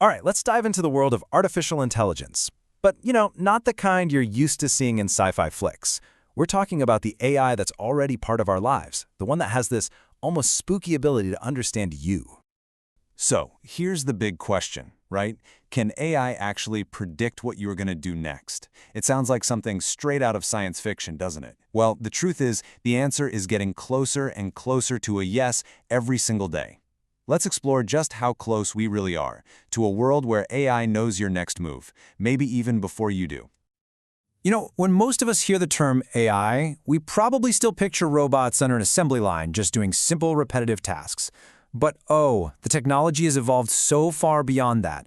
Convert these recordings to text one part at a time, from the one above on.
All right, let's dive into the world of artificial intelligence. But, not the kind you're used to seeing in sci-fi flicks. We're talking about the AI that's already part of our lives, the one that has this almost spooky ability to understand you. So, here's the big question, right? Can AI actually predict what you're going to do next? It sounds like something straight out of science fiction, doesn't it? Well, the truth is, the answer is getting closer and closer to a yes every single day. Let's explore just how close we really are to a world where AI knows your next move, maybe even before you do. When most of us hear the term AI, we probably still picture robots under an assembly line just doing simple, repetitive tasks. But the technology has evolved so far beyond that.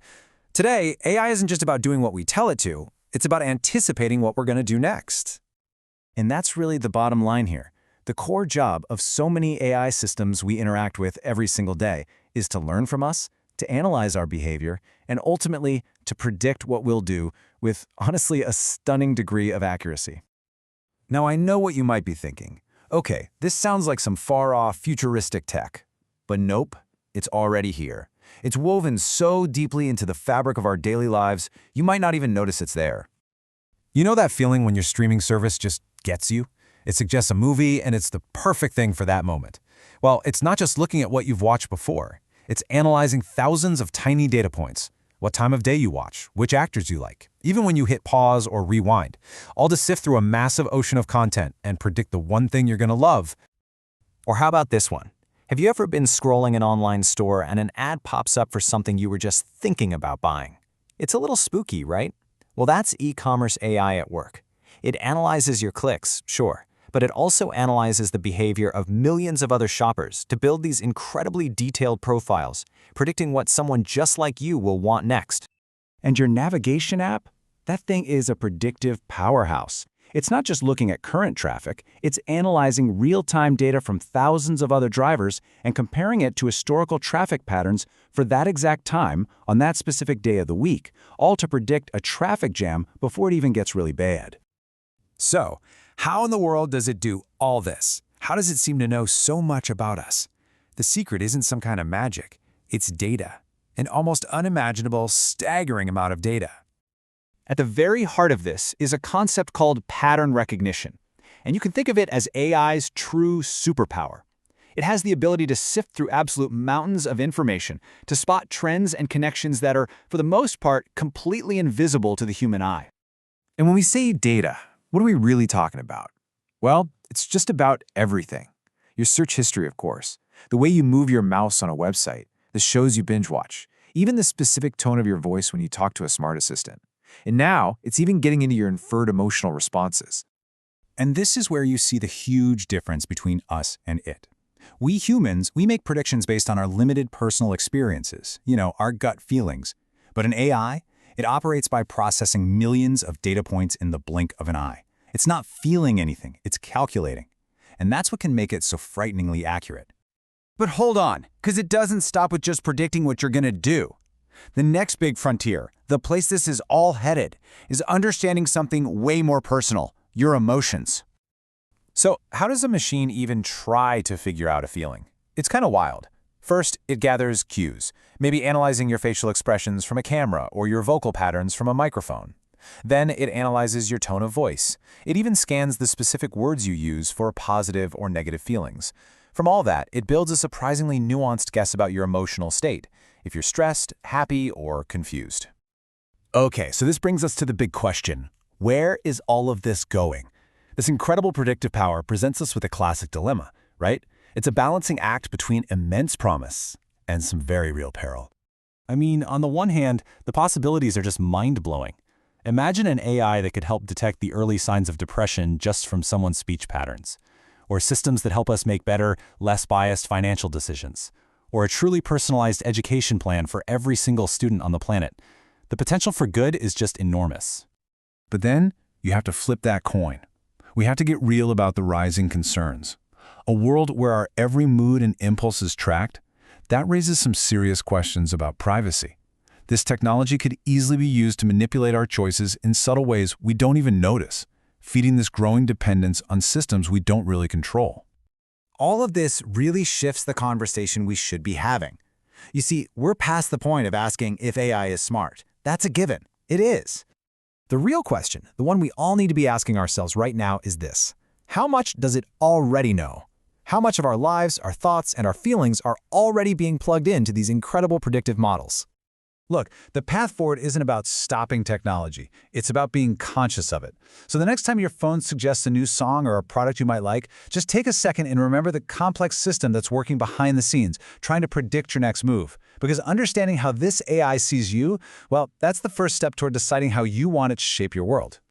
Today, AI isn't just about doing what we tell it to, it's about anticipating what we're going to do next. And that's really the bottom line here. The core job of so many AI systems we interact with every single day is to learn from us, to analyze our behavior, and ultimately to predict what we'll do with, honestly, a stunning degree of accuracy. Now, I know what you might be thinking. Okay, this sounds like some far-off, futuristic tech. But nope, it's already here. It's woven so deeply into the fabric of our daily lives, you might not even notice it's there. You know that feeling when your streaming service just gets you? It suggests a movie, and it's the perfect thing for that moment. Well, it's not just looking at what you've watched before. It's analyzing thousands of tiny data points. What time of day you watch, which actors you like, even when you hit pause or rewind, all to sift through a massive ocean of content and predict the one thing you're going to love. Or how about this one? Have you ever been scrolling an online store and an ad pops up for something you were just thinking about buying? It's a little spooky, right? Well, that's e-commerce AI at work. It analyzes your clicks, sure, but it also analyzes the behavior of millions of other shoppers to build these incredibly detailed profiles, predicting what someone just like you will want next. And your navigation app? That thing is a predictive powerhouse. It's not just looking at current traffic, it's analyzing real-time data from thousands of other drivers and comparing it to historical traffic patterns for that exact time on that specific day of the week, all to predict a traffic jam before it even gets really bad. So, how in the world does it do all this? How does it seem to know so much about us? The secret isn't some kind of magic. It's data. An almost unimaginable, staggering amount of data. At the very heart of this is a concept called pattern recognition, and you can think of it as AI's true superpower. It has the ability to sift through absolute mountains of information, to spot trends and connections that are, for the most part, completely invisible to the human eye. And when we say data, what are we really talking about? Well, it's just about everything. Your search history, of course, the way you move your mouse on a website, the shows you binge watch, even the specific tone of your voice when you talk to a smart assistant. And now, it's even getting into your inferred emotional responses. And this is where you see the huge difference between us and it. We humans, we make predictions based on our limited personal experiences, our gut feelings. But an AI, it operates by processing millions of data points in the blink of an eye. It's not feeling anything, it's calculating. And that's what can make it so frighteningly accurate. But hold on, because it doesn't stop with just predicting what you're going to do. The next big frontier, the place this is all headed, is understanding something way more personal, your emotions. So, how does a machine even try to figure out a feeling? It's kind of wild. First, it gathers cues, maybe analyzing your facial expressions from a camera or your vocal patterns from a microphone. Then it analyzes your tone of voice. It even scans the specific words you use for positive or negative feelings. From all that, it builds a surprisingly nuanced guess about your emotional state, if you're stressed, happy, or confused. Okay, so this brings us to the big question. Where is all of this going? This incredible predictive power presents us with a classic dilemma, right? It's a balancing act between immense promise and some very real peril. I mean, on the one hand, the possibilities are just mind-blowing. Imagine an AI that could help detect the early signs of depression just from someone's speech patterns, or systems that help us make better, less biased financial decisions, or a truly personalized education plan for every single student on the planet. The potential for good is just enormous. But then, you have to flip that coin. We have to get real about the rising concerns. A world where our every mood and impulse is tracked, that raises some serious questions about privacy. This technology could easily be used to manipulate our choices in subtle ways we don't even notice, feeding this growing dependence on systems we don't really control. All of this really shifts the conversation we should be having. You see, we're past the point of asking if AI is smart. That's a given. It is. The real question, the one we all need to be asking ourselves right now, is this: how much does it already know? How much of our lives, our thoughts, and our feelings are already being plugged into these incredible predictive models? Look, the path forward isn't about stopping technology. It's about being conscious of it. So the next time your phone suggests a new song or a product you might like, just take a second and remember the complex system that's working behind the scenes, trying to predict your next move. Because understanding how this AI sees you, well, that's the first step toward deciding how you want it to shape your world.